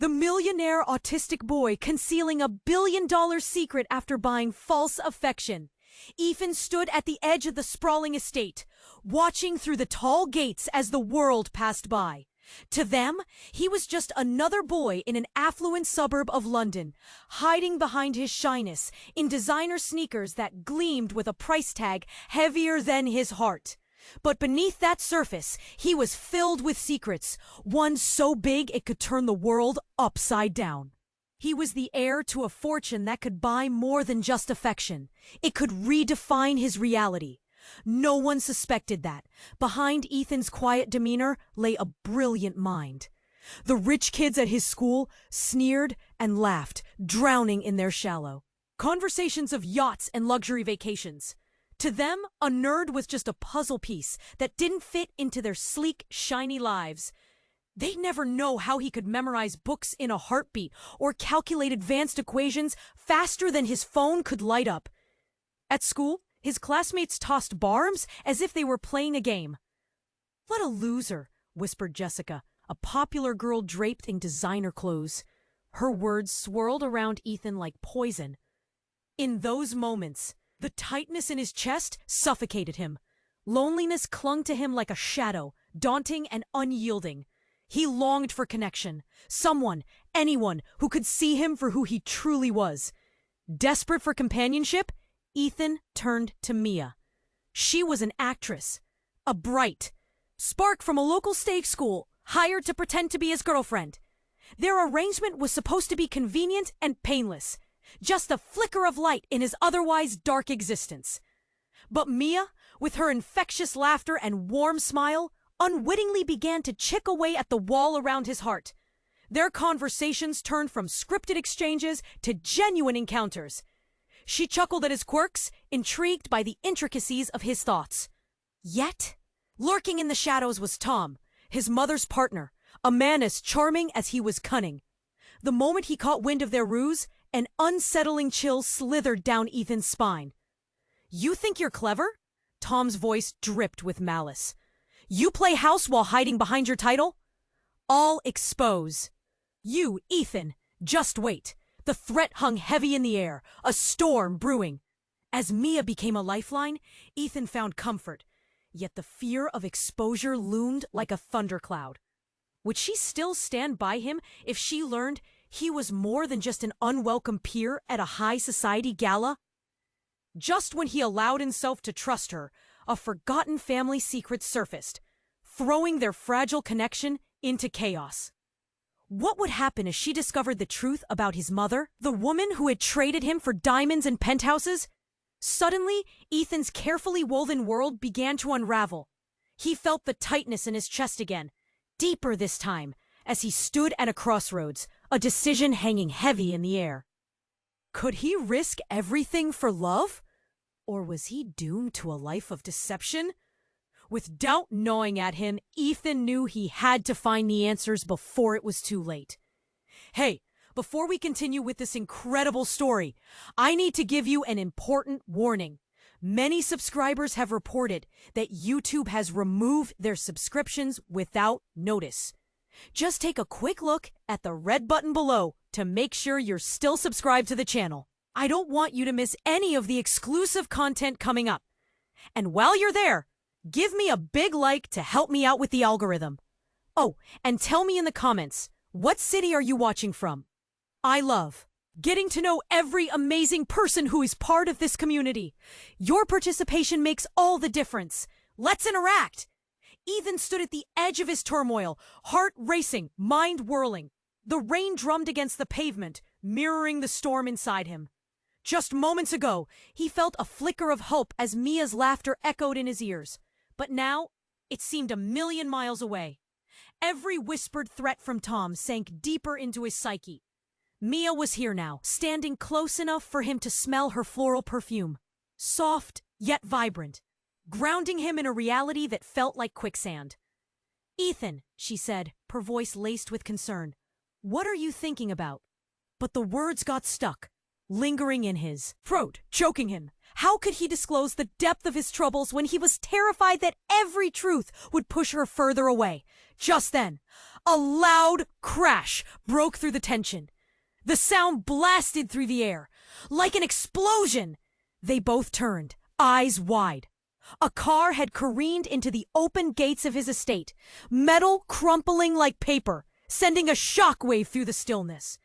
The millionaire autistic boy concealing a billion-dollar secret after buying false affection. Ethan stood at the edge of the sprawling estate, watching through the tall gates as the world passed by. To them, he was just another boy in an affluent suburb of London, hiding behind his shyness in designer sneakers that gleamed with a price tag heavier than his heart. But beneath that surface, he was filled with secrets, one so big it could turn the world upside down. He was the heir to a fortune that could buy more than just affection. It could redefine his reality. No one suspected that. Behind Ethan's quiet demeanor lay a brilliant mind. The rich kids at his school sneered and laughed, drowning in their shallow conversations of yachts and luxury vacations. To them, a nerd was just a puzzle piece that didn't fit into their sleek, shiny lives. They'd never know how he could memorize books in a heartbeat or calculate advanced equations faster than his phone could light up. At school, his classmates tossed barbs as if they were playing a game. "What a loser," whispered Jessica, a popular girl draped in designer clothes. Her words swirled around Ethan like poison. In those moments, the tightness in his chest suffocated him. Loneliness clung to him like a shadow, daunting and unyielding. He longed for connection, someone, anyone, who could see him for who he truly was. Desperate for companionship, Ethan turned to Mia. She was an actress, a bright spark from a local stage school, hired to pretend to be his girlfriend. Their arrangement was supposed to be convenient and painless, just a flicker of light in his otherwise dark existence. But Mia, with her infectious laughter and warm smile, unwittingly began to chip away at the wall around his heart. Their conversations turned from scripted exchanges to genuine encounters. She chuckled at his quirks, intrigued by the intricacies of his thoughts. Yet, lurking in the shadows was Tom, his mother's partner, a man as charming as he was cunning. The moment he caught wind of their ruse, an unsettling chill slithered down Ethan's spine. "You think you're clever?" Tom's voice dripped with malice. "You play house while hiding behind your title? I'll expose you, Ethan. Just wait." The threat hung heavy in the air, a storm brewing. As Mia became a lifeline, Ethan found comfort. Yet the fear of exposure loomed like a thundercloud. Would she still stand by him if she learned he was more than just an unwelcome peer at a high society gala? Just when he allowed himself to trust her, a forgotten family secret surfaced, throwing their fragile connection into chaos. What would happen if she discovered the truth about his mother, the woman who had traded him for diamonds and penthouses? Suddenly, Ethan's carefully woven world began to unravel. He felt the tightness in his chest again, deeper this time, as he stood at a crossroads, a decision hanging heavy in the air. Could he risk everything for love? Or was he doomed to a life of deception? With doubt gnawing at him, Ethan knew he had to find the answers before it was too late. Hey, before we continue with this incredible story, I need to give you an important warning. Many subscribers have reported that YouTube has removed their subscriptions without notice. Just take a quick look at the red button below to make sure you're still subscribed to the channel. I don't want you to miss any of the exclusive content coming up. And while you're there, give me a big like to help me out with the algorithm. Oh, and tell me in the comments, what city are you watching from? I love getting to know every amazing person who is part of this community. Your participation makes all the difference. Let's interact. Ethan stood at the edge of his turmoil, heart racing, mind whirling. The rain drummed against the pavement, mirroring the storm inside him. Just moments ago, he felt a flicker of hope as Mia's laughter echoed in his ears. But now, it seemed a million miles away. Every whispered threat from Tom sank deeper into his psyche. Mia was here now, standing close enough for him to smell her floral perfume. Soft, yet vibrant, grounding him in a reality that felt like quicksand. "Ethan," she said, her voice laced with concern, "what are you thinking about?" But the words got stuck, lingering in his throat, choking him. How could he disclose the depth of his troubles when he was terrified that every truth would push her further away? Just then, a loud crash broke through the tension. The sound blasted through the air, like an explosion. They both turned, eyes wide. A car had careened into the open gates of his estate, metal crumpling like paper, sending a shockwave through the stillness.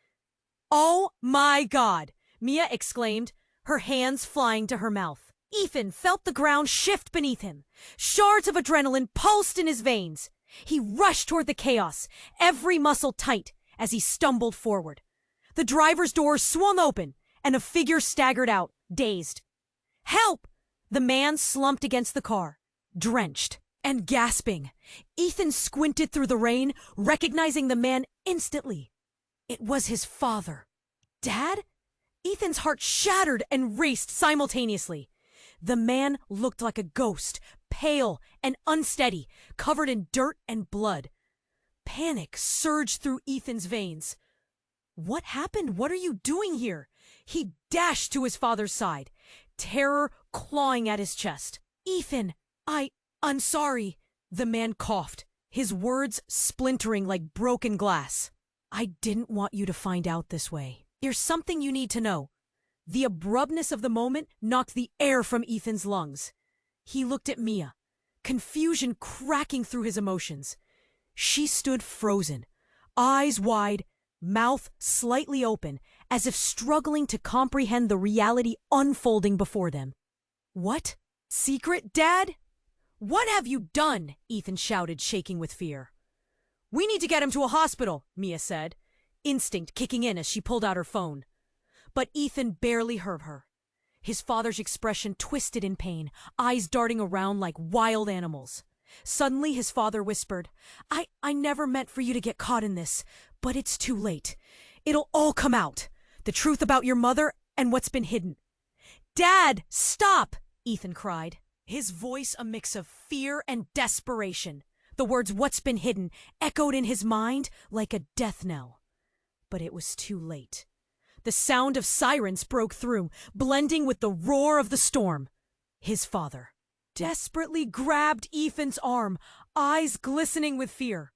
"Oh my God!" Mia exclaimed, her hands flying to her mouth. Ethan felt the ground shift beneath him. Shards of adrenaline pulsed in his veins. He rushed toward the chaos, every muscle tight, as he stumbled forward. The driver's door swung open, and a figure staggered out, dazed. "Help!" The man slumped against the car, drenched and gasping. Ethan squinted through the rain, recognizing the man instantly. It was his father. Dad? Ethan's heart shattered and raced simultaneously. The man looked like a ghost, pale and unsteady, covered in dirt and blood. Panic surged through Ethan's veins. "What happened? What are you doing here?" He dashed to his father's side, terror clawing at his chest. "Ethan, I'm sorry," the man coughed, his words splintering like broken glass. "I didn't want you to find out this way. There's something you need to know." The abruptness of the moment knocked the air from Ethan's lungs. He looked at Mia, confusion cracking through his emotions. She stood frozen, eyes wide, mouth slightly open, as if struggling to comprehend the reality unfolding before them. "What? Secret, Dad? What have you done?" Ethan shouted, shaking with fear. "We need to get him to a hospital," Mia said, instinct kicking in as she pulled out her phone. But Ethan barely heard her. His father's expression twisted in pain, eyes darting around like wild animals. Suddenly his father whispered, I never meant for you to get caught in this, but it's too late. It'll all come out. The truth about your mother and what's been hidden." "Dad, stop!" Ethan cried, his voice a mix of fear and desperation. The words "what's been hidden" echoed in his mind like a death knell. But it was too late. The sound of sirens broke through, blending with the roar of the storm. His father desperately grabbed Ethan's arm, eyes glistening with fear.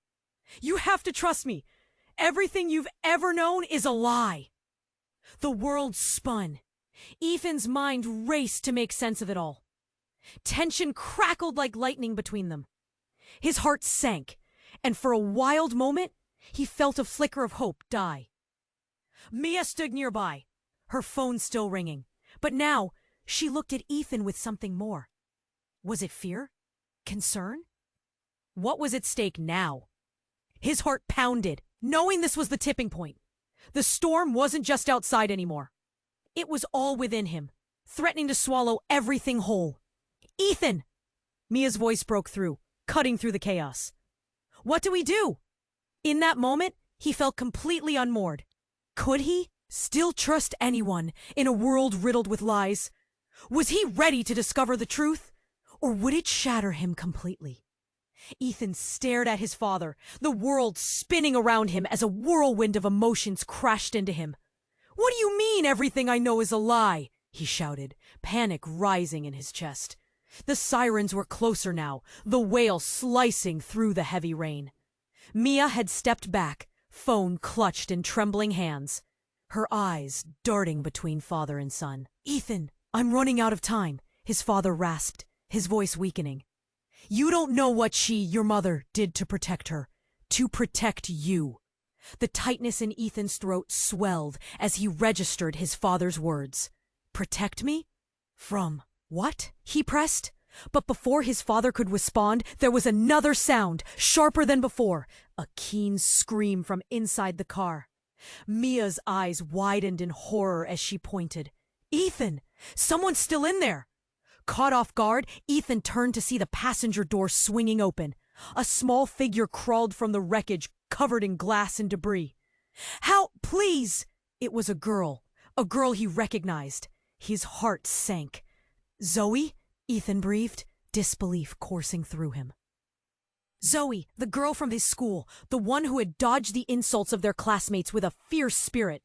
"You have to trust me. Everything you've ever known is a lie." The world spun. Ethan's mind raced to make sense of it all. Tension crackled like lightning between them. His heart sank, and for a wild moment, he felt a flicker of hope die. Mia stood nearby, her phone still ringing. But now, she looked at Ethan with something more. Was it fear? Concern? What was at stake now? His heart pounded, knowing this was the tipping point. The storm wasn't just outside anymore. It was all within him, threatening to swallow everything whole. "Ethan!" Mia's voice broke through, cutting through the chaos. "What do we do?" In that moment, he felt completely unmoored. Could he still trust anyone in a world riddled with lies? Was he ready to discover the truth? Or would it shatter him completely? Ethan stared at his father, the world spinning around him as a whirlwind of emotions crashed into him. "What do you mean everything I know is a lie?" he shouted, panic rising in his chest. The sirens were closer now, the wail slicing through the heavy rain. Mia had stepped back, phone clutched in trembling hands, her eyes darting between father and son. "Ethan, I'm running out of time," his father rasped, his voice weakening. "You don't know what your mother, did to protect her. To protect you." The tightness in Ethan's throat swelled as he registered his father's words. "Protect me? From what?" he pressed. But before his father could respond, there was another sound, sharper than before, a keen scream from inside the car. Mia's eyes widened in horror as she pointed. "Ethan! Someone's still in there!" Caught off guard, Ethan turned to see the passenger door swinging open. A small figure crawled from the wreckage, covered in glass and debris. "How? Please!" It was a girl he recognized. His heart sank. "Zoe?" Ethan breathed, disbelief coursing through him. Zoe, the girl from his school, the one who had dodged the insults of their classmates with a fierce spirit.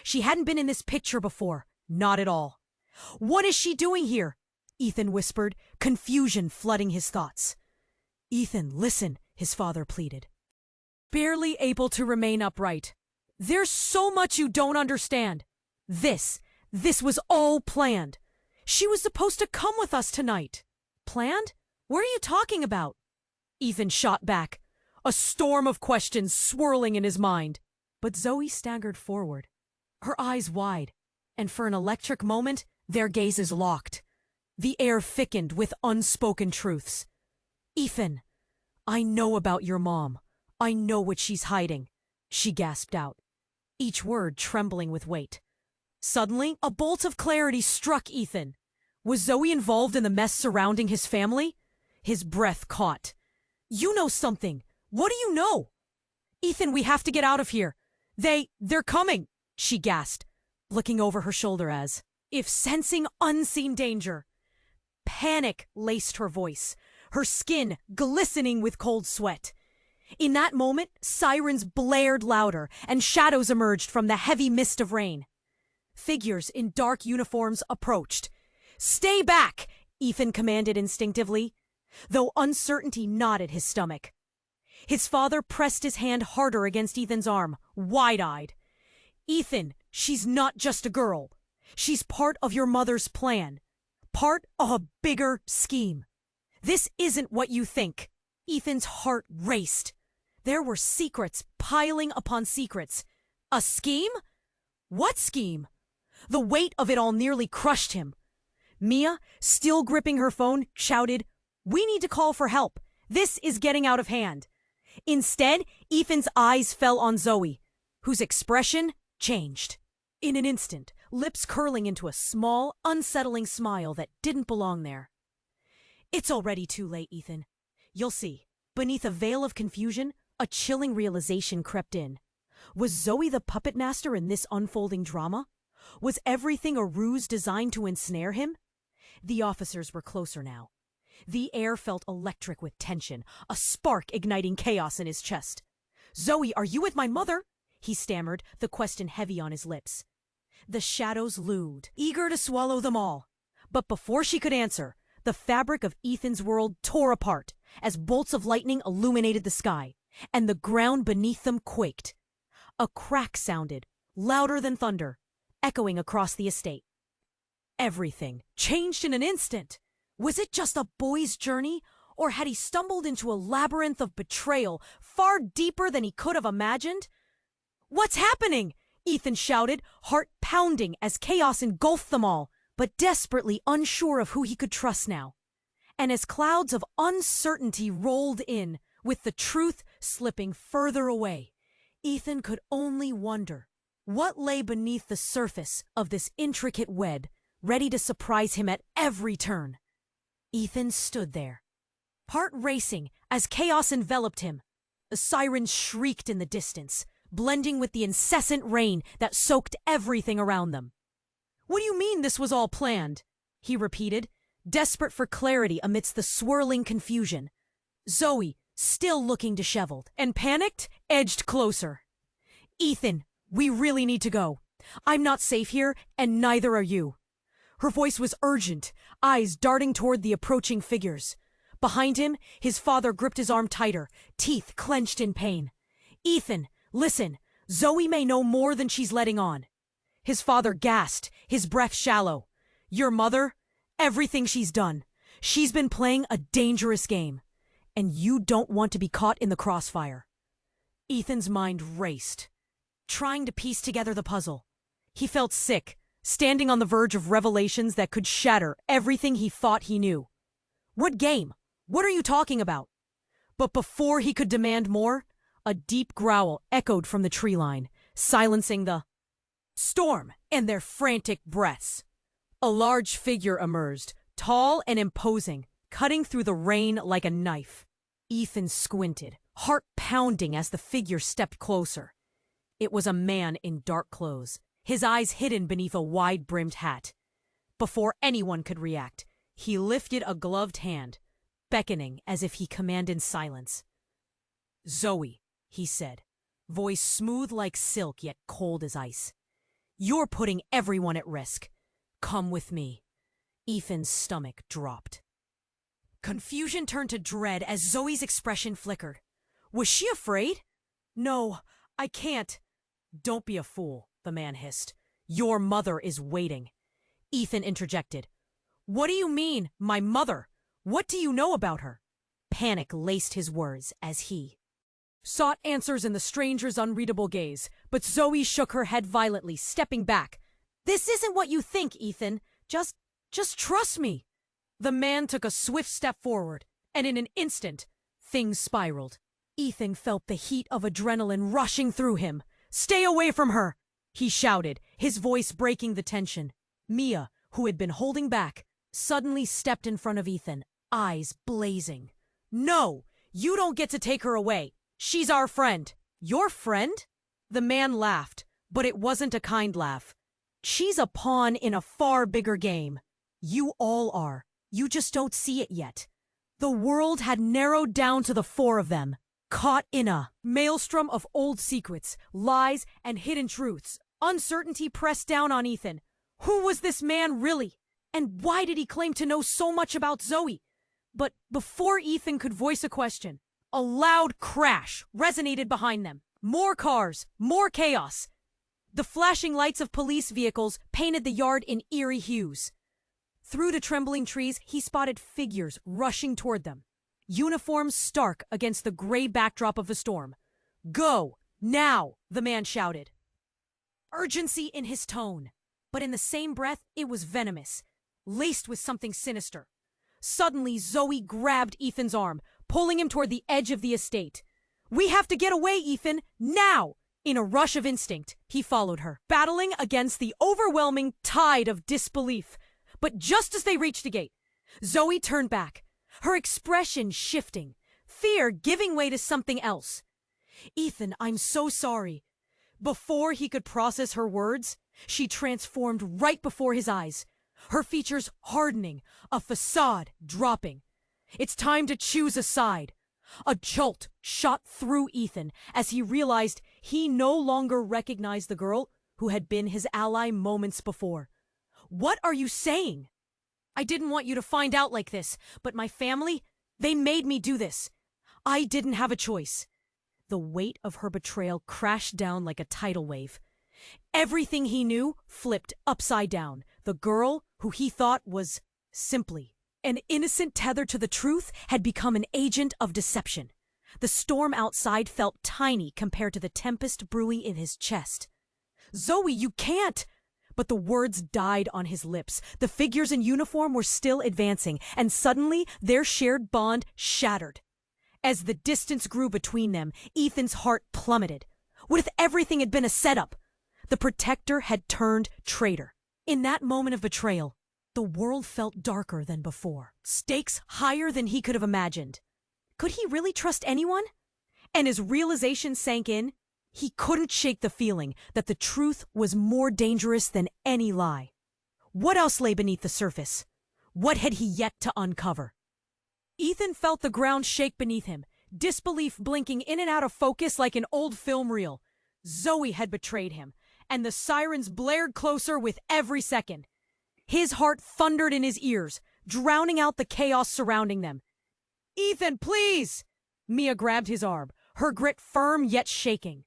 She hadn't been in this picture before, not at all. "What is she doing here?" Ethan whispered, confusion flooding his thoughts. "Ethan, listen," his father pleaded. Barely able to remain upright. "There's so much you don't understand. This was all planned. She was supposed to come with us tonight." "Planned? What are you talking about?" Ethan shot back, a storm of questions swirling in his mind. But Zoe staggered forward, her eyes wide, and for an electric moment, their gazes locked. The air thickened with unspoken truths. "Ethan, I know about your mom. I know what she's hiding," she gasped out, each word trembling with weight. Suddenly, a bolt of clarity struck Ethan. Was Zoe involved in the mess surrounding his family? His breath caught. "You know something. What do you know?" "Ethan, we have to get out of here. They're coming," she gasped, looking over her shoulder as if sensing unseen danger. Panic laced her voice, her skin glistening with cold sweat. In that moment, sirens blared louder and shadows emerged from the heavy mist of rain. Figures in dark uniforms approached. "Stay back!" Ethan commanded instinctively, though uncertainty knotted his stomach. His father pressed his hand harder against Ethan's arm, wide-eyed. "Ethan, she's not just a girl. She's part of your mother's plan. Part of a bigger scheme. This isn't what you think." Ethan's heart raced. There were secrets piling upon secrets. A scheme? What scheme? The weight of it all nearly crushed him. Mia, still gripping her phone, shouted, "We need to call for help. This is getting out of hand." Instead, Ethan's eyes fell on Zoe, whose expression changed. In an instant, lips curling into a small, unsettling smile that didn't belong there. "It's already too late, Ethan. You'll see." Beneath a veil of confusion, a chilling realization crept in. Was Zoe the puppet master in this unfolding drama? Was everything a ruse designed to ensnare him? The officers were closer now. The air felt electric with tension, a spark igniting chaos in his chest. "Zoe, are you with my mother?" he stammered, the question heavy on his lips. The shadows loomed, eager to swallow them all. But before she could answer, the fabric of Ethan's world tore apart as bolts of lightning illuminated the sky, and the ground beneath them quaked. A crack sounded, louder than thunder, echoing across the estate. Everything changed in an instant. Was it just a boy's journey, or had he stumbled into a labyrinth of betrayal far deeper than he could have imagined? "What's happening?" Ethan shouted, heart pounding as chaos engulfed them all, but desperately unsure of who he could trust now. And as clouds of uncertainty rolled in, with the truth slipping further away, Ethan could only wonder what lay beneath the surface of this intricate web, ready to surprise him at every turn. Ethan stood there, heart racing as chaos enveloped him. The sirens shrieked in the distance, blending with the incessant rain that soaked everything around them. "What do you mean this was all planned?" he repeated, desperate for clarity amidst the swirling confusion. Zoe, still looking disheveled and panicked, edged closer. "Ethan, we really need to go. I'm not safe here, and neither are you." Her voice was urgent, eyes darting toward the approaching figures. Behind him, his father gripped his arm tighter, teeth clenched in pain. "Ethan, listen, Zoe may know more than she's letting on." His father gasped, his breath shallow. "Your mother? Everything she's done. She's been playing a dangerous game. And you don't want to be caught in the crossfire." Ethan's mind raced, trying to piece together the puzzle. He felt sick, standing on the verge of revelations that could shatter everything he thought he knew. "What game? What are you talking about?" But before he could demand more, a deep growl echoed from the tree line, silencing the storm and their frantic breaths. A large figure emerged, tall and imposing, cutting through the rain like a knife. Ethan squinted, heart pounding as the figure stepped closer. It was a man in dark clothes, his eyes hidden beneath a wide-brimmed hat. Before anyone could react, he lifted a gloved hand, beckoning as if he commanded silence. "Zoe," he said, voice smooth like silk yet cold as ice. "You're putting everyone at risk. Come with me. Ethan's stomach dropped. Confusion turned to dread as Zoe's expression flickered. Was she afraid? No, I can't. Don't be a fool, the man hissed. Your mother is waiting. Ethan interjected. What do you mean, my mother? What do you know about her? Panic laced his words as he sought answers in the stranger's unreadable gaze, but Zoe shook her head violently, stepping back. This isn't what you think, Ethan. Just trust me. The man took a swift step forward, and in an instant, things spiraled. Ethan felt the heat of adrenaline rushing through him. Stay away from her, he shouted, his voice breaking the tension. Mia, who had been holding back, suddenly stepped in front of Ethan, eyes blazing. No, you don't get to take her away. She's our friend. Your friend? The man laughed, but it wasn't a kind laugh. She's a pawn in a far bigger game. You all are. You just don't see it yet. The world had narrowed down to the four of them, caught in a maelstrom of old secrets, lies, and hidden truths. Uncertainty pressed down on Ethan. Who was this man really? And why did he claim to know so much about Zoe? But before Ethan could voice a question, a loud crash resonated behind them. More cars, more chaos. The flashing lights of police vehicles painted the yard in eerie hues. Through the trembling trees, he spotted figures rushing toward them, uniforms stark against the gray backdrop of the storm. Go, now, the man shouted. Urgency in his tone, but in the same breath, it was venomous, laced with something sinister. Suddenly, Zoe grabbed Ethan's arm, pulling him toward the edge of the estate. We have to get away, Ethan, now! In a rush of instinct, he followed her, battling against the overwhelming tide of disbelief. But just as they reached the gate, Zoe turned back, her expression shifting, fear giving way to something else. Ethan, I'm so sorry. Before he could process her words, she transformed right before his eyes, her features hardening, a facade dropping. It's time to choose a side. A jolt shot through Ethan as he realized he no longer recognized the girl who had been his ally moments before. What are you saying? I didn't want you to find out like this, but my family, they made me do this. I didn't have a choice. The weight of her betrayal crashed down like a tidal wave. Everything he knew flipped upside down. The girl who he thought was simply an innocent tether to the truth had become an agent of deception. The storm outside felt tiny compared to the tempest brewing in his chest. Zoe, you can't! But the words died on his lips. The figures in uniform were still advancing, and suddenly their shared bond shattered. As the distance grew between them, Ethan's heart plummeted. What if everything had been a setup? The protector had turned traitor. In that moment of betrayal, the world felt darker than before, stakes higher than he could have imagined. Could he really trust anyone? And as realization sank in, he couldn't shake the feeling that the truth was more dangerous than any lie. What else lay beneath the surface? What had he yet to uncover? Ethan felt the ground shake beneath him, disbelief blinking in and out of focus like an old film reel. Zoe had betrayed him, and the sirens blared closer with every second. His heart thundered in his ears, drowning out the chaos surrounding them. Ethan, please! Mia grabbed his arm, her grit firm yet shaking.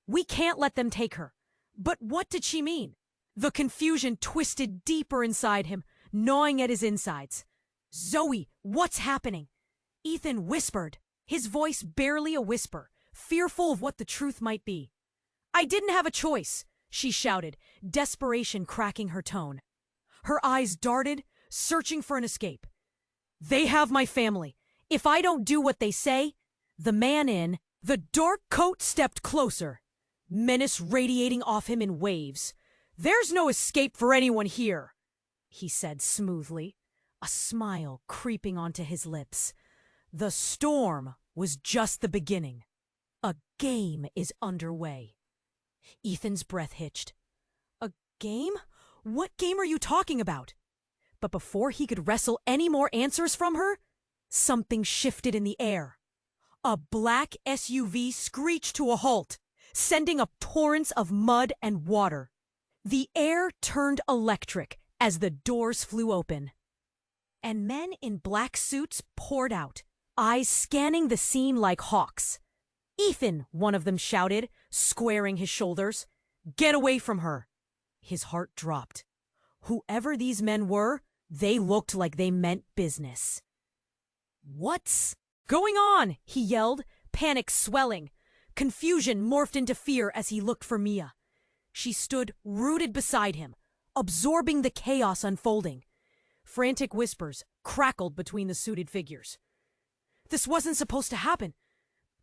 We can't let them take her. But what did she mean? The confusion twisted deeper inside him, gnawing at his insides. Zoe, what's happening? Ethan whispered, his voice barely a whisper, fearful of what the truth might be. I didn't have a choice, she shouted, desperation cracking her tone. Her eyes darted, searching for an escape. They have my family. If I don't do what they say, the man in the dark coat stepped closer, menace radiating off him in waves. There's no escape for anyone here, he said smoothly, a smile creeping onto his lips. The storm was just the beginning. A game is underway. Ethan's breath hitched. A game? What game are you talking about? But before he could wrestle any more answers from her, something shifted in the air. A black SUV screeched to a halt, sending up torrents of mud and water. The air turned electric, as the doors flew open, and men in black suits poured out, eyes scanning the scene like hawks. "Ethan," one of them shouted, squaring his shoulders. "Get away from her." His heart dropped. Whoever these men were, they looked like they meant business. "What's going on?" he yelled, panic swelling. Confusion morphed into fear as he looked for Mia. She stood rooted beside him, absorbing the chaos unfolding. Frantic whispers crackled between the suited figures. "This wasn't supposed to happen.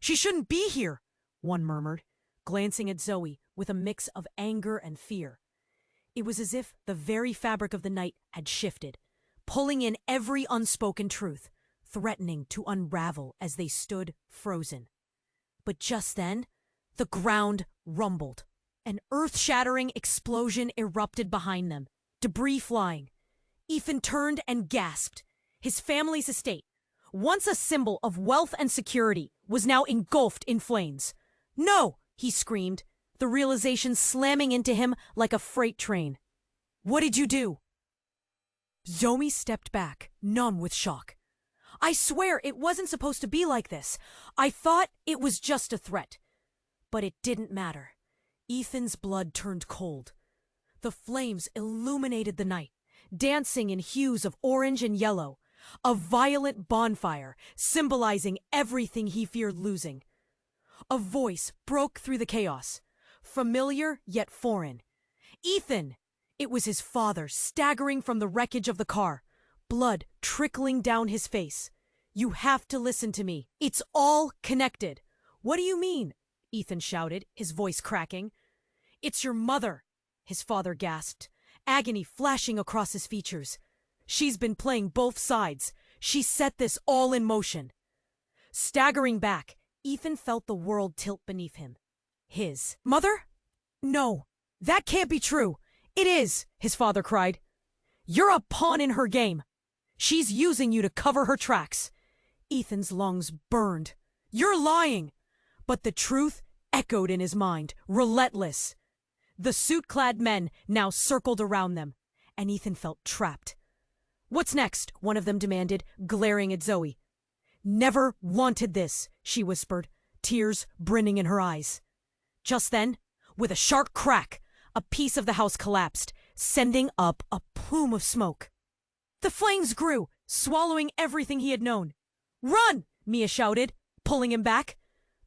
She shouldn't be here," one murmured, glancing at Zoe with a mix of anger and fear. It was as if the very fabric of the night had shifted, pulling in every unspoken truth, threatening to unravel as they stood frozen. But just then, the ground rumbled. An earth-shattering explosion erupted behind them, debris flying. Ethan turned and gasped. His family's estate, once a symbol of wealth and security, was now engulfed in flames. "No!" he screamed, the realization slamming into him like a freight train. "What did you do?" Zoe stepped back, numb with shock. "I swear it wasn't supposed to be like this. I thought it was just a threat." But it didn't matter. Ethan's blood turned cold. The flames illuminated the night, dancing in hues of orange and yellow, a violent bonfire symbolizing everything he feared losing. A voice broke through the chaos, familiar yet foreign. "Ethan!" It was his father, staggering from the wreckage of the car, blood trickling down his face. "You have to listen to me. It's all connected." "What do you mean?" Ethan shouted, his voice cracking. "It's your mother," his father gasped, agony flashing across his features. "She's been playing both sides. She set this all in motion." Staggering back, Ethan felt the world tilt beneath him. His mother? "No, that can't be true." "It is," his father cried. "You're a pawn in her game. She's using you to cover her tracks." Ethan's lungs burned. "You're lying." But the truth echoed in his mind, relentless. The suit-clad men now circled around them, and Ethan felt trapped. "What's next?" one of them demanded, glaring at Zoe. "Never wanted this," she whispered, tears brimming in her eyes. Just then, with a sharp crack, a piece of the house collapsed, sending up a plume of smoke. The flames grew, swallowing everything he had known. "Run!" Mia shouted, pulling him back.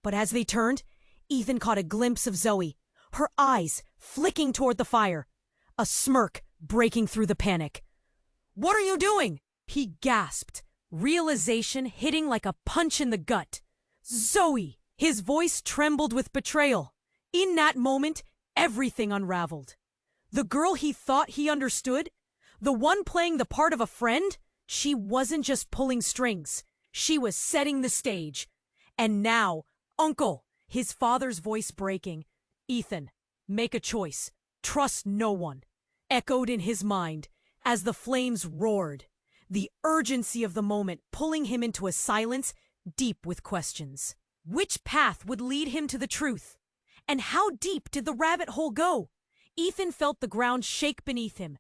But as they turned, Ethan caught a glimpse of Zoe, her eyes flicking toward the fire, a smirk breaking through the panic. "What are you doing?" he gasped, realization hitting like a punch in the gut. "Zoe!" His voice trembled with betrayal. In that moment, everything unraveled. The girl he thought he understood, the one playing the part of a friend, she wasn't just pulling strings. She was setting the stage. And now, "Uncle," his father's voice breaking. "Ethan, make a choice. Trust no one," echoed in his mind as the flames roared, the urgency of the moment pulling him into a silence deep with questions. Which path would lead him to the truth? And how deep did the rabbit hole go? Ethan felt the ground shake beneath him,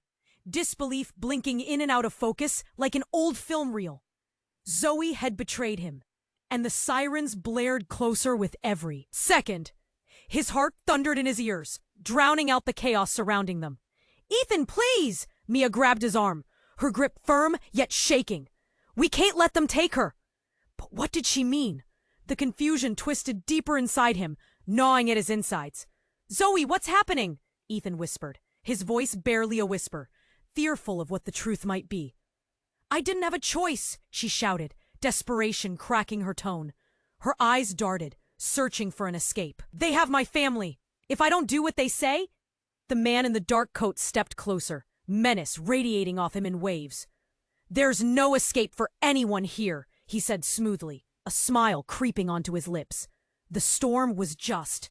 disbelief blinking in and out of focus like an old film reel. Zoe had betrayed him, and the sirens blared closer with every second. His heart thundered in his ears, drowning out the chaos surrounding them. "Ethan, please!" Mia grabbed his arm, her grip firm yet shaking. "We can't let them take her." But what did she mean? The confusion twisted deeper inside him, gnawing at his insides. "Zoe, what's happening?" Ethan whispered, his voice barely a whisper, fearful of what the truth might be. "I didn't have a choice," she shouted, desperation cracking her tone. Her eyes darted, searching for an escape. "They have my family. If I don't do what they say—" The man in the dark coat stepped closer, menace radiating off him in waves. "There's no escape for anyone here," he said smoothly, a smile creeping onto his lips. The storm was just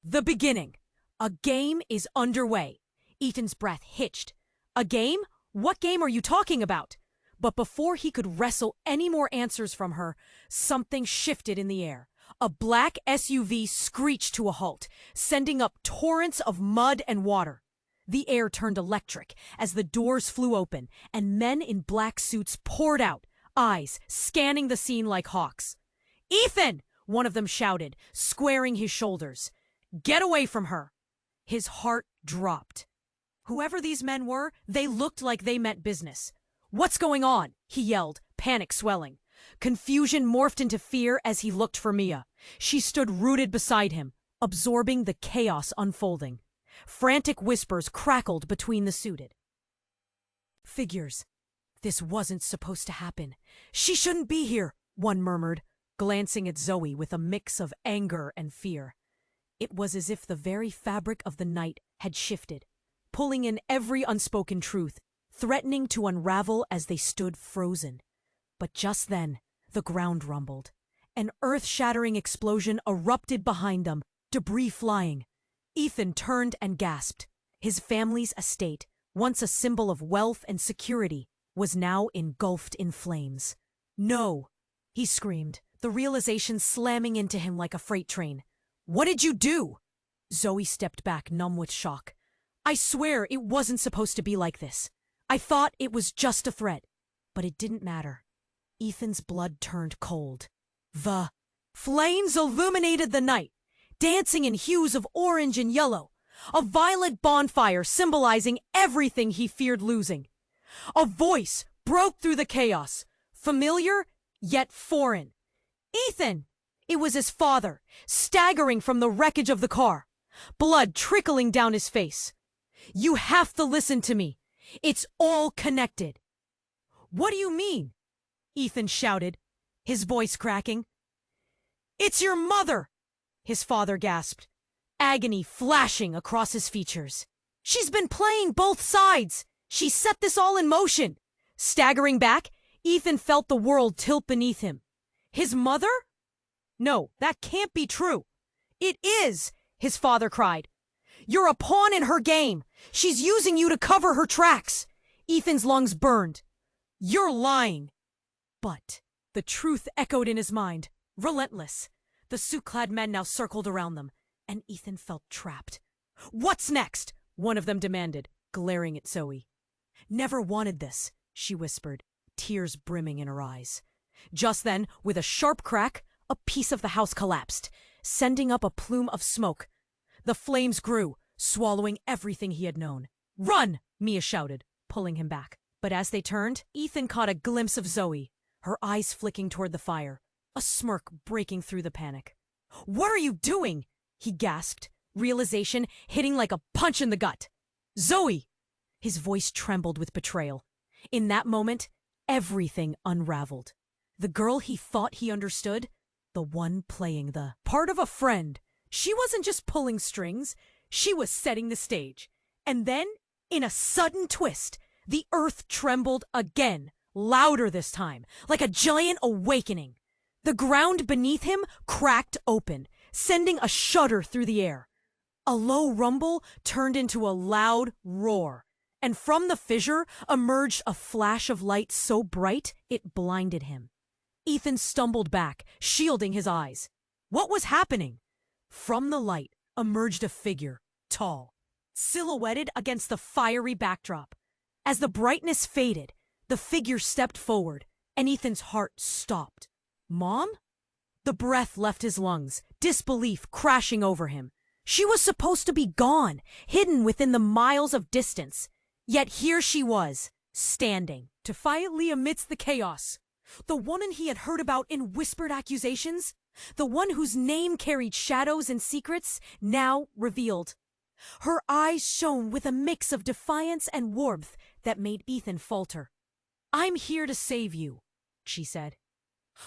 the beginning. "A game is underway." Ethan's breath hitched. "A game? What game are you talking about?" But before he could wrestle any more answers from her, something shifted in the air. A black SUV screeched to a halt, sending up torrents of mud and water. The air turned electric as the doors flew open and men in black suits poured out, eyes scanning the scene like hawks. "Ethan!" one of them shouted, squaring his shoulders. "Get away from her!" His heart dropped. Whoever these men were, they looked like they meant business. "What's going on?" he yelled, panic swelling. Confusion morphed into fear as he looked for Mia. She stood rooted beside him, absorbing the chaos unfolding. Frantic whispers crackled between the suited figures. "This wasn't supposed to happen. She shouldn't be here," one murmured, glancing at Zoe with a mix of anger and fear. It was as if the very fabric of the night had shifted, pulling in every unspoken truth, threatening to unravel as they stood frozen. But just then, the ground rumbled. An earth-shattering explosion erupted behind them, debris flying. Ethan turned and gasped. His family's estate, once a symbol of wealth and security, was now engulfed in flames. "No!" he screamed, the realization slamming into him like a freight train. "What did you do?" Zoe stepped back, numb with shock. "I swear it wasn't supposed to be like this. I thought it was just a threat." But it didn't matter. Ethan's blood turned cold. The flames illuminated the night, dancing in hues of orange and yellow, a violet bonfire symbolizing everything he feared losing. A voice broke through the chaos, familiar yet foreign. "Ethan!" It was his father, staggering from the wreckage of the car, blood trickling down his face. "You have to listen to me. It's all connected." "What do you mean?" Ethan shouted, his voice cracking. "It's your mother!" his father gasped, agony flashing across his features. "She's been playing both sides. She set this all in motion." Staggering back, Ethan felt the world tilt beneath him. His mother? "No, that can't be true." "It is!" his father cried. "You're a pawn in her game. She's using you to cover her tracks." Ethan's lungs burned. "You're lying." But the truth echoed in his mind, relentless. The suit-clad men now circled around them, and Ethan felt trapped. "What's next?" one of them demanded, glaring at Zoe. "Never wanted this," she whispered, tears brimming in her eyes. Just then, with a sharp crack, a piece of the house collapsed, sending up a plume of smoke. The flames grew, swallowing everything he had known. "Run!" Mia shouted, pulling him back. But as they turned, Ethan caught a glimpse of Zoe, her eyes flicking toward the fire, a smirk breaking through the panic. "What are you doing?" he gasped, realization hitting like a punch in the gut. "Zoe!" His voice trembled with betrayal. In that moment, everything unraveled. The girl he thought he understood, the one playing the part of a friend. She wasn't just pulling strings, she was setting the stage. And then, in a sudden twist, the earth trembled again, louder this time, like a giant awakening. The ground beneath him cracked open, sending a shudder through the air. A low rumble turned into a loud roar, and from the fissure emerged a flash of light so bright it blinded him. Ethan stumbled back, shielding his eyes. What was happening? From the light emerged a figure, tall, silhouetted against the fiery backdrop. As the brightness faded, the figure stepped forward, and Ethan's heart stopped. Mom? The breath left his lungs, disbelief crashing over him. She was supposed to be gone, hidden within the miles of distance. Yet here she was, standing, defiantly amidst the chaos. The woman he had heard about in whispered accusations, the one whose name carried shadows and secrets, now revealed. Her eyes shone with a mix of defiance and warmth that made Ethan falter. "I'm here to save you," she said,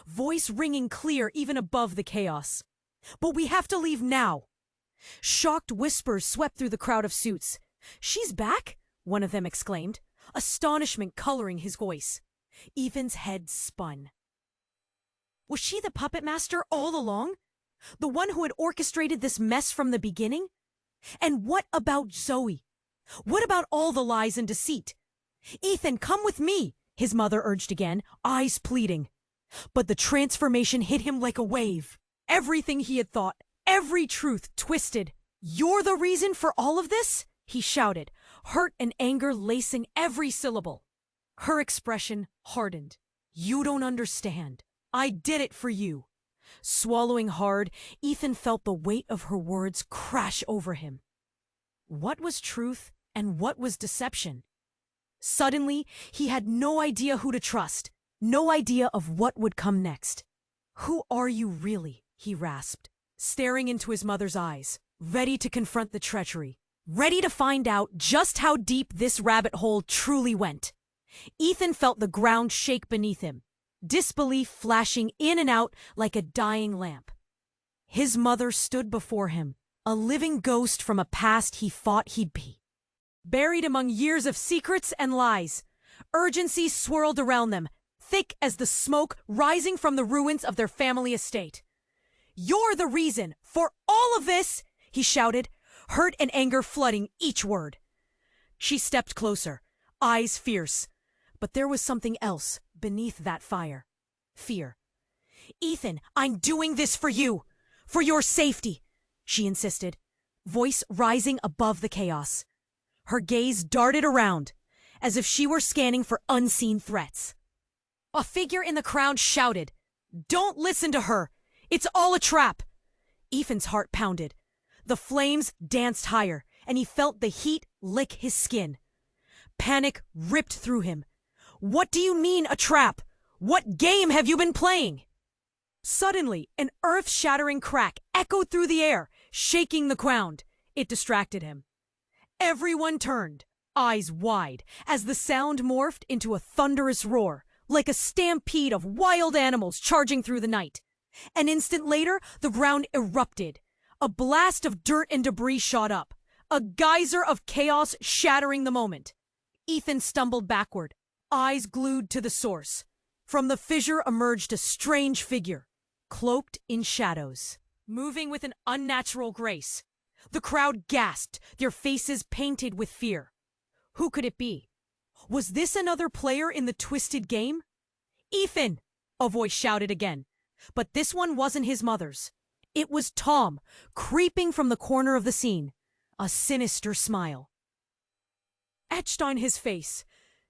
voice ringing clear even above the chaos. "But we have to leave now." Shocked whispers swept through the crowd of suits. "She's back?" one of them exclaimed, astonishment coloring his voice. Ethan's head spun. Was she the puppet master all along? The one who had orchestrated this mess from the beginning? And what about Zoe? What about all the lies and deceit? "Ethan, come with me," his mother urged again, eyes pleading. But the transformation hit him like a wave. Everything he had thought, every truth twisted. "You're the reason for all of this?" he shouted, hurt and anger lacing every syllable. Her expression hardened. "You don't understand. I did it for you." Swallowing hard, Ethan felt the weight of her words crash over him. What was truth and what was deception? Suddenly, he had no idea who to trust, no idea of what would come next. "Who are you really?" he rasped, staring into his mother's eyes, ready to confront the treachery, ready to find out just how deep this rabbit hole truly went. Ethan felt the ground shake beneath him, disbelief flashing in and out like a dying lamp. His mother stood before him, a living ghost from a past he thought he'd be. Buried among years of secrets and lies, urgency swirled around them, thick as the smoke rising from the ruins of their family estate. "You're the reason for all of this!" he shouted, hurt and anger flooding each word. She stepped closer, eyes fierce. But there was something else beneath that fire. Fear. "Ethan, I'm doing this for you! For your safety!" she insisted, voice rising above the chaos. Her gaze darted around, as if she were scanning for unseen threats. A figure in the crowd shouted, "Don't listen to her! It's all a trap!" Ethan's heart pounded. The flames danced higher, and he felt the heat lick his skin. Panic ripped through him. "What do you mean, a trap? What game have you been playing?" Suddenly, an earth-shattering crack echoed through the air, shaking the ground. It distracted him. Everyone turned, eyes wide, as the sound morphed into a thunderous roar, like a stampede of wild animals charging through the night. An instant later, the ground erupted. A blast of dirt and debris shot up, a geyser of chaos shattering the moment. Ethan stumbled backward, eyes glued to the source. From the fissure emerged a strange figure, cloaked in shadows, moving with an unnatural grace. The crowd gasped, their faces painted with fear. Who could it be? Was this another player in the twisted game? "Ethan!" a voice shouted again. But this one wasn't his mother's. It was Tom, creeping from the corner of the scene, a sinister smile etched on his face.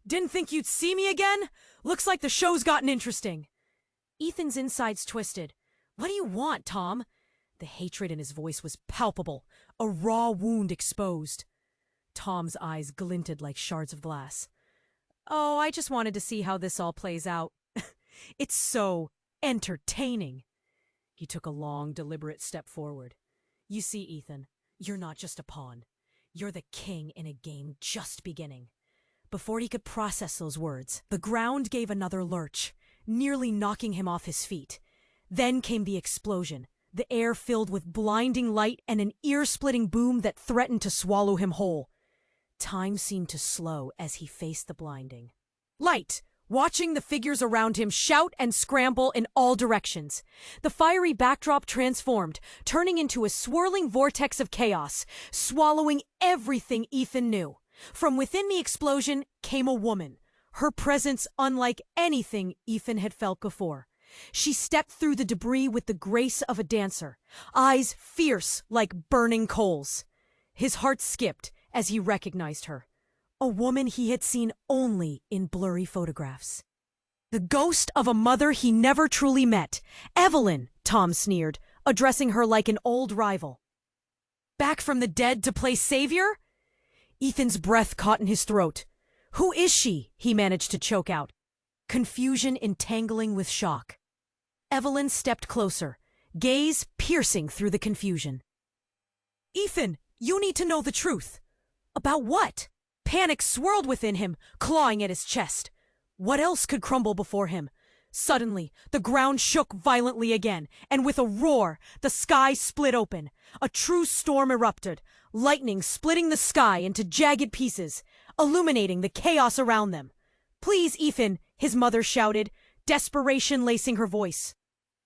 "Didn't think you'd see me again? Looks like the show's gotten interesting." Ethan's insides twisted. "What do you want, Tom?" The hatred in his voice was palpable, a raw wound exposed. Tom's eyes glinted like shards of glass. "Oh, I just wanted to see how this all plays out. It's so entertaining." He took a long, deliberate step forward. "You see, Ethan, you're not just a pawn. You're the king in a game just beginning." Before he could process those words, the ground gave another lurch, nearly knocking him off his feet. Then came the explosion, the air filled with blinding light and an ear-splitting boom that threatened to swallow him whole. Time seemed to slow as he faced the blinding light, watching the figures around him shout and scramble in all directions. The fiery backdrop transformed, turning into a swirling vortex of chaos, swallowing everything Ethan knew. From within the explosion came a woman, her presence unlike anything Ethan had felt before. She stepped through the debris with the grace of a dancer, eyes fierce like burning coals. His heart skipped as he recognized her. A woman he had seen only in blurry photographs. The ghost of a mother he never truly met. "Evelyn," Tom sneered, addressing her like an old rival. "Back from the dead to play savior?" Ethan's breath caught in his throat. "Who is she?" he managed to choke out, confusion entangling with shock. Evelyn stepped closer, gaze piercing through the confusion. "Ethan, you need to know the truth." "About what?" Panic swirled within him, clawing at his chest. What else could crumble before him? Suddenly, the ground shook violently again, and with a roar, the sky split open. A true storm erupted, lightning splitting the sky into jagged pieces, illuminating the chaos around them. "Please, Ethan," his mother shouted, desperation lacing her voice.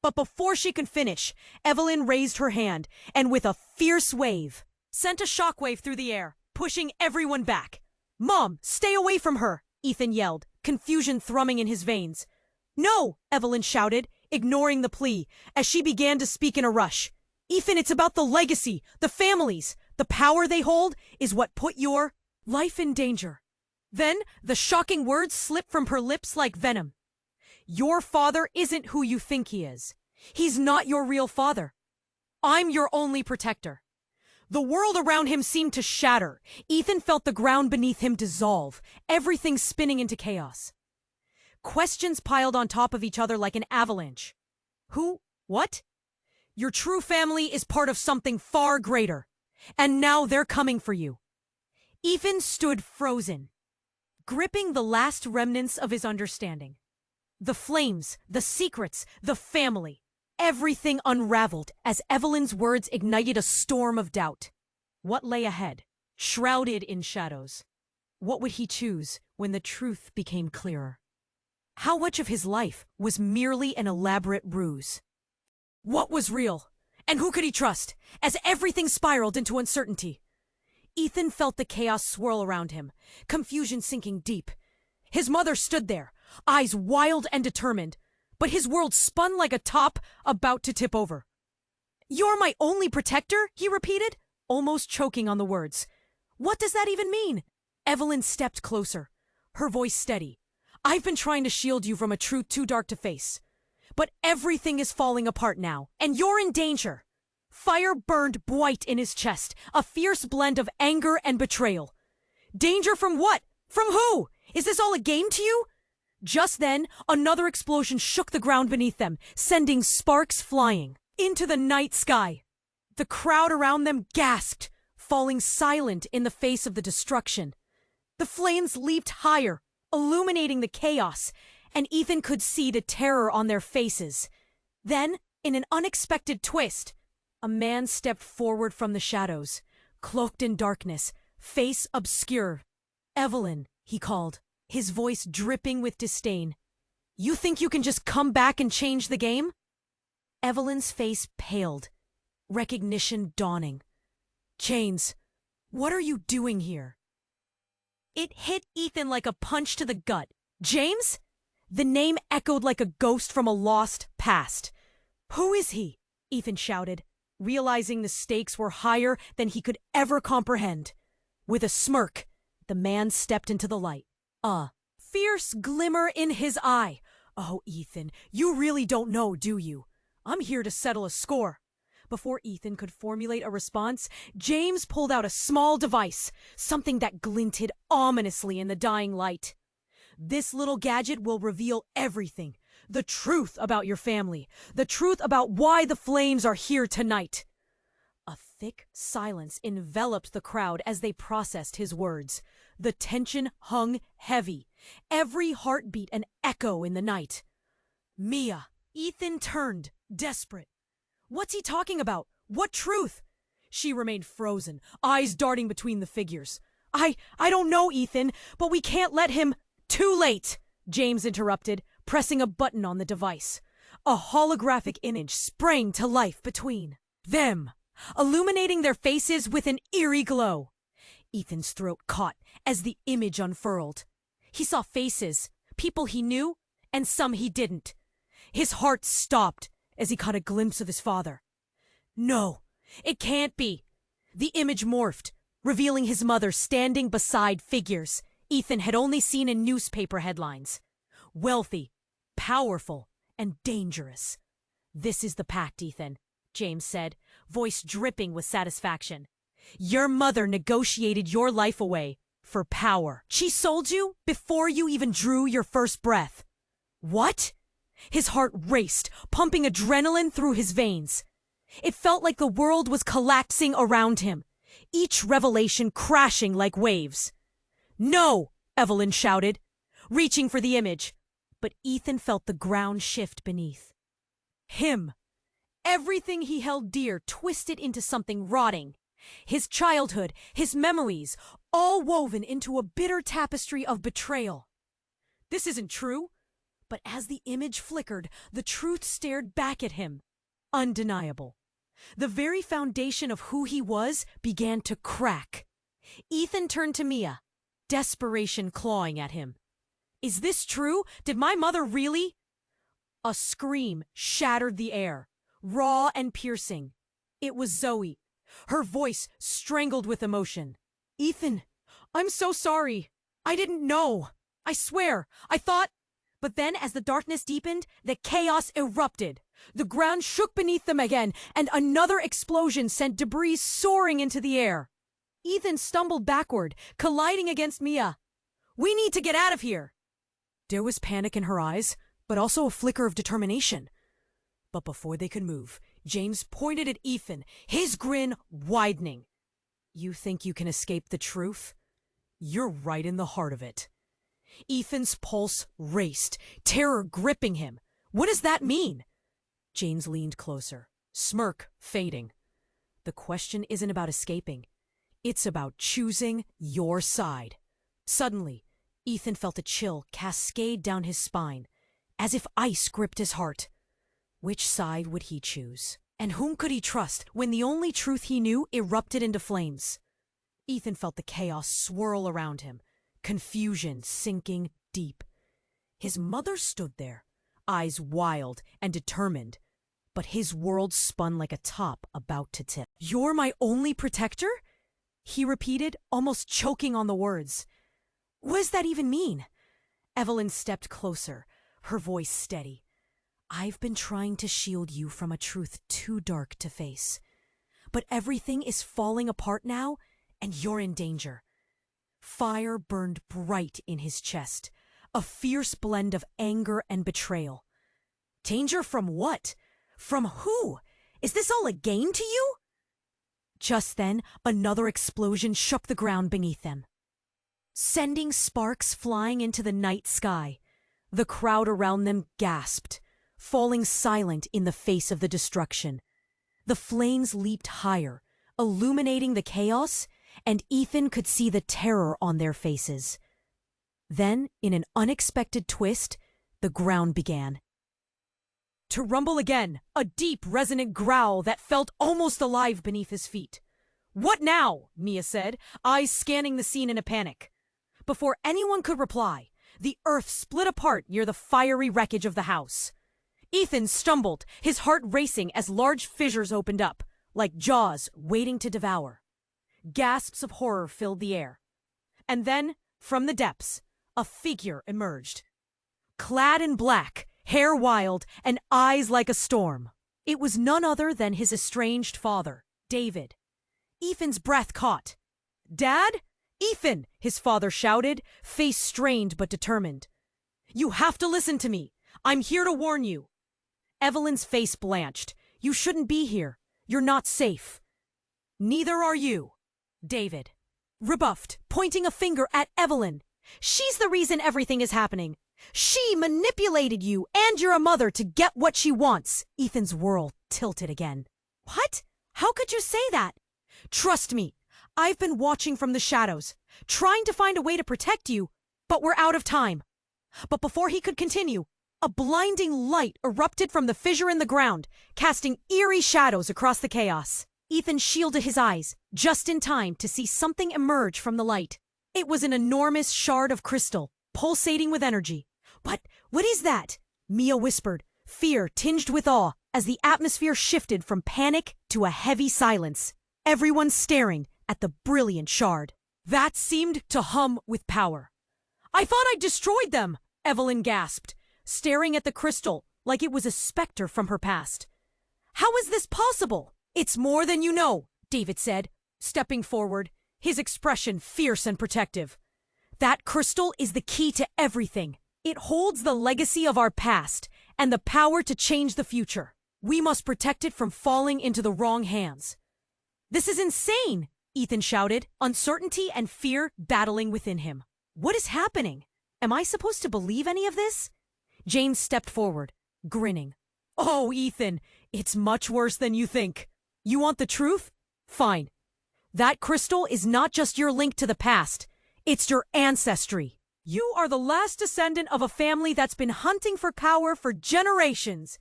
But before she could finish, Evelyn raised her hand, and with a fierce wave, sent a shockwave through the air, pushing everyone back. "Mom, stay away from her!" Ethan yelled, confusion thrumming in his veins. "No!" Evelyn shouted, ignoring the plea, as she began to speak in a rush. "Ethan, it's about the legacy, the families. The power they hold is what put your Life in danger. Then the shocking words slip from her lips like venom. Your father isn't who you think he is. He's not your real father. I'm your only protector. The world around him seemed to shatter. Ethan felt the ground beneath him dissolve, everything spinning into chaos. Questions piled on top of each other like an avalanche. Who? What? Your true family is part of something far greater. And now they're coming for you. Ethan stood frozen, gripping the last remnants of his understanding. The flames, the secrets, the family. Everything unraveled as Evelyn's words ignited a storm of doubt. What lay ahead, shrouded in shadows? What would he choose when the truth became clearer? How much of his life was merely an elaborate ruse? What was real? And who could he trust, as everything spiraled into uncertainty? Ethan felt the chaos swirl around him, confusion sinking deep. His mother stood there, eyes wild and determined, but his world spun like a top about to tip over. "You're my only protector?" he repeated, almost choking on the words. "What does that even mean?" Evelyn stepped closer, her voice steady. "I've been trying to shield you from a truth too dark to face. But everything is falling apart now, and you're in danger." Fire burned bright in his chest, a fierce blend of anger and betrayal. Danger from what? From who? Is this all a game to you? Just then, another explosion shook the ground beneath them, sending sparks flying into the night sky. The crowd around them gasped, falling silent in the face of the destruction. The flames leaped higher, illuminating the chaos, and Ethan could see the terror on their faces. Then, in an unexpected twist, a man stepped forward from the shadows, cloaked in darkness, face obscure. "Evelyn," he called, his voice dripping with disdain. "You think you can just come back and change the game?" Evelyn's face paled, recognition dawning. "Chains, what are you doing here?" It hit Ethan like a punch to the gut. "James?" The name echoed like a ghost from a lost past. "Who is he?" Ethan shouted, realizing the stakes were higher than he could ever comprehend. With a smirk, the man stepped into the light. A fierce glimmer in his eye. "Oh, Ethan, you really don't know, do you? I'm here to settle a score." Before Ethan could formulate a response, James pulled out a small device, something that glinted ominously in the dying light. "This little gadget will reveal everything. The truth about your family. The truth about why the flames are here tonight." A thick silence enveloped the crowd as they processed his words. The tension hung heavy, every heartbeat an echo in the night. "Mia." Ethan turned, desperate. "What's he talking about? What truth?" She remained frozen, eyes darting between the figures. I don't know, Ethan, but we can't let him—" "Too late," James interrupted, pressing a button on the device. A holographic image sprang to life between them, illuminating their faces with an eerie glow. Ethan's throat caught as the image unfurled. He saw faces, people he knew, and some he didn't. His heart stopped as he caught a glimpse of his father. No, it can't be. The image morphed, revealing his mother standing beside figures Ethan had only seen in newspaper headlines. Wealthy, powerful, and dangerous. "This is the pact, Ethan," James said, voice dripping with satisfaction. "Your mother negotiated your life away for power. She sold you before you even drew your first breath." "What?" His heart raced, pumping adrenaline through his veins. It felt like the world was collapsing around him, each revelation crashing like waves. "No!" Evelyn shouted, reaching for the image, but Ethan felt the ground shift beneath. Him. Everything he held dear twisted into something rotting. His childhood, his memories, all woven into a bitter tapestry of betrayal. This isn't true. But as the image flickered, the truth stared back at him. Undeniable. The very foundation of who he was began to crack. Ethan turned to Mia, desperation clawing at him. "Is this true? Did my mother really—" A scream shattered the air, raw and piercing. It was Zoe, her voice strangled with emotion. "Ethan, I'm so sorry. I didn't know. I swear. I thought... But then, as the darkness deepened, the chaos erupted. The ground shook beneath them again, and another explosion sent debris soaring into the air. Ethan stumbled backward, colliding against Mia. We need to get out of here! There was panic in her eyes, but also a flicker of determination. But before they could move, James pointed at Ethan, his grin widening. You think you can escape the truth? You're right in the heart of it. Ethan's pulse raced, terror gripping him. What does that mean? James leaned closer, smirk fading. The question isn't about escaping. It's about choosing your side. Suddenly, Ethan felt a chill cascade down his spine, as if ice gripped his heart. Which side would he choose? And whom could he trust when the only truth he knew erupted into flames? Ethan felt the chaos swirl around him, confusion sinking deep. His mother stood there, eyes wild and determined, but his world spun like a top about to tip. You're my only protector? He repeated, almost choking on the words. What does that even mean? Evelyn stepped closer, her voice steady. I've been trying to shield you from a truth too dark to face. But everything is falling apart now, and you're in danger. Fire burned bright in his chest, a fierce blend of anger and betrayal. Danger from what? From who? Is this all a game to you? Just then, another explosion shook the ground beneath them, sending sparks flying into the night sky. The crowd around them gasped, falling silent in the face of the destruction. The flames leaped higher, illuminating the chaos, and Ethan could see the terror on their faces. Then, in an unexpected twist, the ground began to rumble again, a deep, resonant growl that felt almost alive beneath his feet. What now? Mia said, eyes scanning the scene in a panic. Before anyone could reply, the earth split apart near the fiery wreckage of the house. Ethan stumbled, his heart racing as large fissures opened up, like jaws waiting to devour. Gasps of horror filled the air. And then, from the depths, a figure emerged. Clad in black, hair wild, and eyes like a storm. It was none other than his estranged father, David. Ethan's breath caught. Dad? Ethan, his father shouted, face strained but determined. You have to listen to me. I'm here to warn you. Evelyn's face blanched. You shouldn't be here. You're not safe. Neither are you. David rebuffed, pointing a finger at Evelyn. She's the reason everything is happening. She manipulated you and you're a mother to get what she wants. Ethan's world tilted again. What? How could you say that? Trust me. I've been watching from the shadows, trying to find a way to protect you, but we're out of time. But before he could continue, a blinding light erupted from the fissure in the ground, casting eerie shadows across the chaos. Ethan shielded his eyes, just in time to see something emerge from the light. It was an enormous shard of crystal, pulsating with energy. But what is that? Mia whispered, fear tinged with awe, as the atmosphere shifted from panic to a heavy silence, everyone staring at the brilliant shard. That seemed to hum with power. I thought I'd destroyed them, Evelyn gasped, staring at the crystal like it was a specter from her past. How is this possible? It's more than you know, David said, stepping forward, his expression fierce and protective. That crystal is the key to everything. It holds the legacy of our past and the power to change the future. We must protect it from falling into the wrong hands. This is insane, Ethan shouted, uncertainty and fear battling within him. What is happening? Am I supposed to believe any of this? James stepped forward, grinning. Oh, Ethan, it's much worse than you think. You want the truth? Fine. That crystal is not just your link to the past. It's your ancestry. You are the last descendant of a family that's been hunting for power for generations.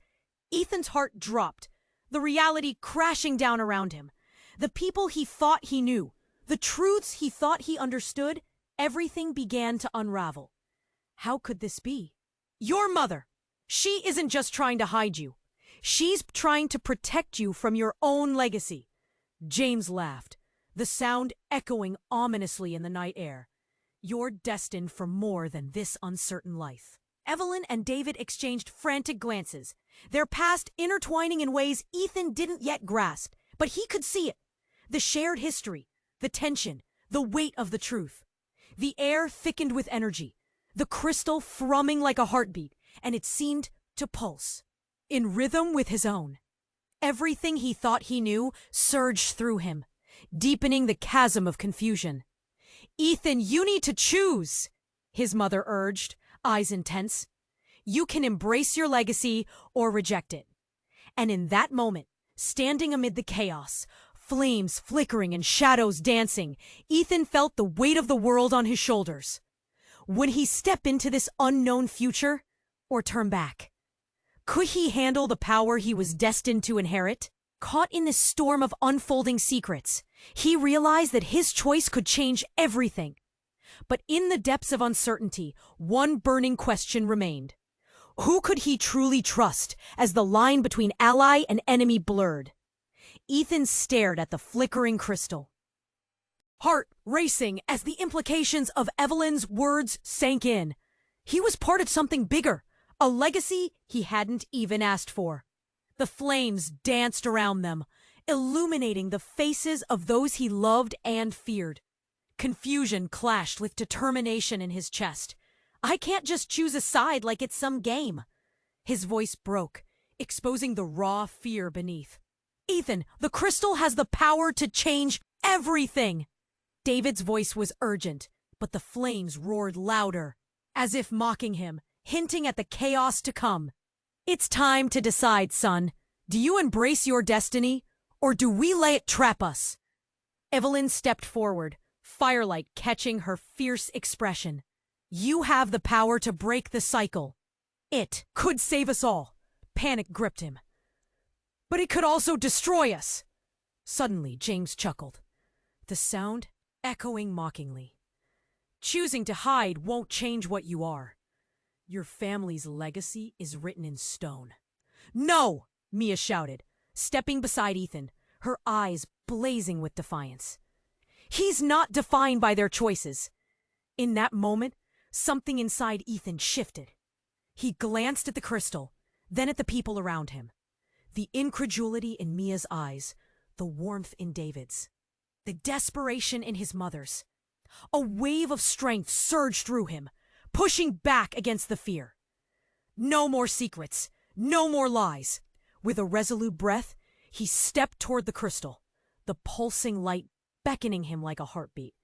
Ethan's heart dropped, the reality crashing down around him. The people he thought he knew, the truths he thought he understood, everything began to unravel. How could this be? Your mother. She isn't just trying to hide you. She's trying to protect you from your own legacy. James laughed, the sound echoing ominously in the night air. You're destined for more than this uncertain life. Evelyn and David exchanged frantic glances, their past intertwining in ways Ethan didn't yet grasp, but he could see it. The shared history, the tension, the weight of the truth. The air thickened with energy, the crystal thrumming like a heartbeat, and it seemed to pulse, in rhythm with his own. Everything he thought he knew surged through him, deepening the chasm of confusion. "Ethan, you need to choose," his mother urged, eyes intense. "You can embrace your legacy or reject it." And in that moment, standing amid the chaos, flames flickering and shadows dancing, Ethan felt the weight of the world on his shoulders. Would he step into this unknown future or turn back? Could he handle the power he was destined to inherit? Caught in this storm of unfolding secrets, he realized that his choice could change everything. But in the depths of uncertainty, one burning question remained. Who could he truly trust as the line between ally and enemy blurred? Ethan stared at the flickering crystal, heart racing as the implications of Evelyn's words sank in. He was part of something bigger, a legacy he hadn't even asked for. The flames danced around them, illuminating the faces of those he loved and feared. Confusion clashed with determination in his chest. "I can't just choose a side like it's some game." His voice broke, exposing the raw fear beneath. "Ethan, the crystal has the power to change everything." David's voice was urgent, but the flames roared louder, as if mocking him, hinting at the chaos to come. "It's time to decide, son. Do you embrace your destiny, or do we let it trap us?" Evelyn stepped forward, firelight catching her fierce expression. "You have the power to break the cycle. It could save us all." Panic gripped him. "But it could also destroy us." Suddenly, James chuckled, the sound echoing mockingly. "Choosing to hide won't change what you are. Your family's legacy is written in stone." "No!" Mia shouted, stepping beside Ethan, her eyes blazing with defiance. "He's not defined by their choices." In that moment, something inside Ethan shifted. He glanced at the crystal, then at the people around him. The incredulity in Mia's eyes, the warmth in David's, the desperation in his mother's. A wave of strength surged through him, pushing back against the fear. No more secrets, no more lies. With a resolute breath, he stepped toward the crystal, the pulsing light beckoning him like a heartbeat.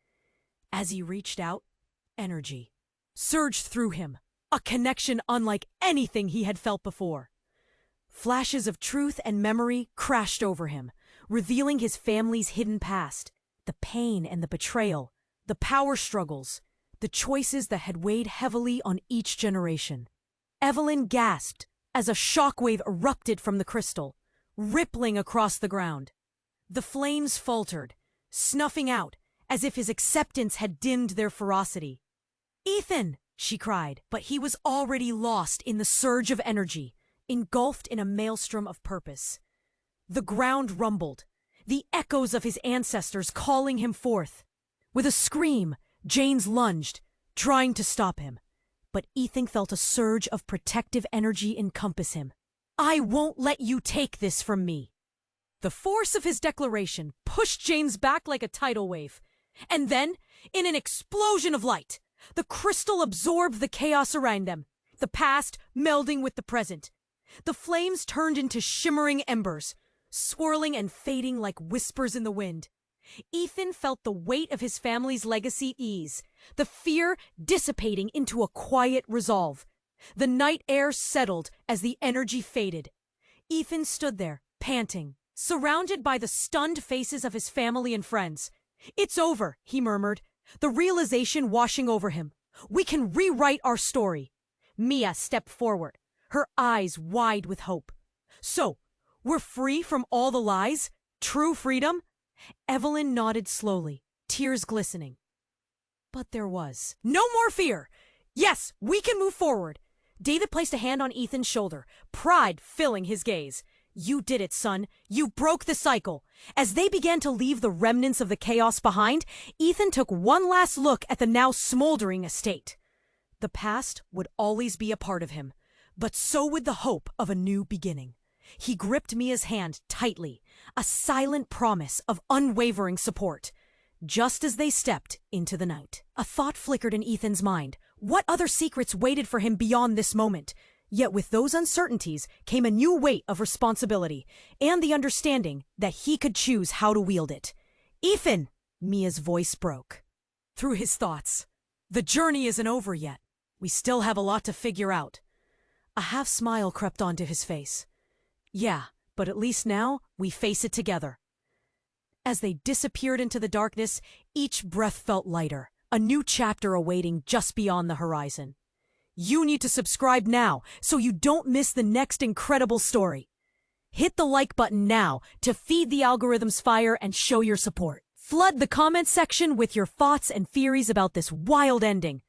As he reached out, energy surged through him, a connection unlike anything he had felt before. Flashes of truth and memory crashed over him, revealing his family's hidden past, the pain and the betrayal, the power struggles, the choices that had weighed heavily on each generation. Evelyn gasped as a shockwave erupted from the crystal, rippling across the ground. The flames faltered, snuffing out as if his acceptance had dimmed their ferocity. "Ethan!" she cried, but he was already lost in the surge of energy, engulfed in a maelstrom of purpose. The ground rumbled, the echoes of his ancestors calling him forth. With a scream, James lunged, trying to stop him. But Ethan felt a surge of protective energy encompass him. "I won't let you take this from me." The force of his declaration pushed James back like a tidal wave. And then, in an explosion of light, the crystal absorbed the chaos around them, the past melding with the present. The flames turned into shimmering embers, swirling and fading like whispers in the wind. Ethan felt the weight of his family's legacy ease, the fear dissipating into a quiet resolve. The night air settled as the energy faded. Ethan stood there, panting, surrounded by the stunned faces of his family and friends. "It's over," he murmured, the realization washing over him. "We can rewrite our story." Mia stepped forward, her eyes wide with hope. "So, we're free from all the lies? True freedom?" Evelyn nodded slowly, tears glistening. But there was no more fear. "Yes, we can move forward." David placed a hand on Ethan's shoulder, pride filling his gaze. You did it, son. You broke the cycle. As they began to leave the remnants of the chaos behind, Ethan took one last look at the now smoldering estate. The past would always be a part of him, but so would the hope of a new beginning. He gripped Mia's hand tightly, a silent promise of unwavering support. Just as they stepped into the night, a thought flickered in Ethan's mind. What other secrets waited for him beyond this moment? Yet with those uncertainties came a new weight of responsibility and the understanding that he could choose how to wield it. "Ethan!" Mia's voice broke through his thoughts. "The journey isn't over yet. We still have a lot to figure out." A half smile crept onto his face. "Yeah, but at least now we face it together." As they disappeared into the darkness, each breath felt lighter, a new chapter awaiting just beyond the horizon. You need to subscribe now so you don't miss the next incredible story. Hit the like button now to feed the algorithm's fire and show your support. Flood the comment section with your thoughts and theories about this wild ending.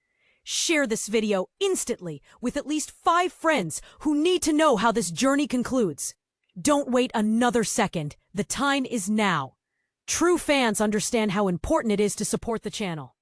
Share this video instantly with at least 5 friends who need to know how this journey concludes. Don't wait another second. The time is now. True fans understand how important it is to support the channel.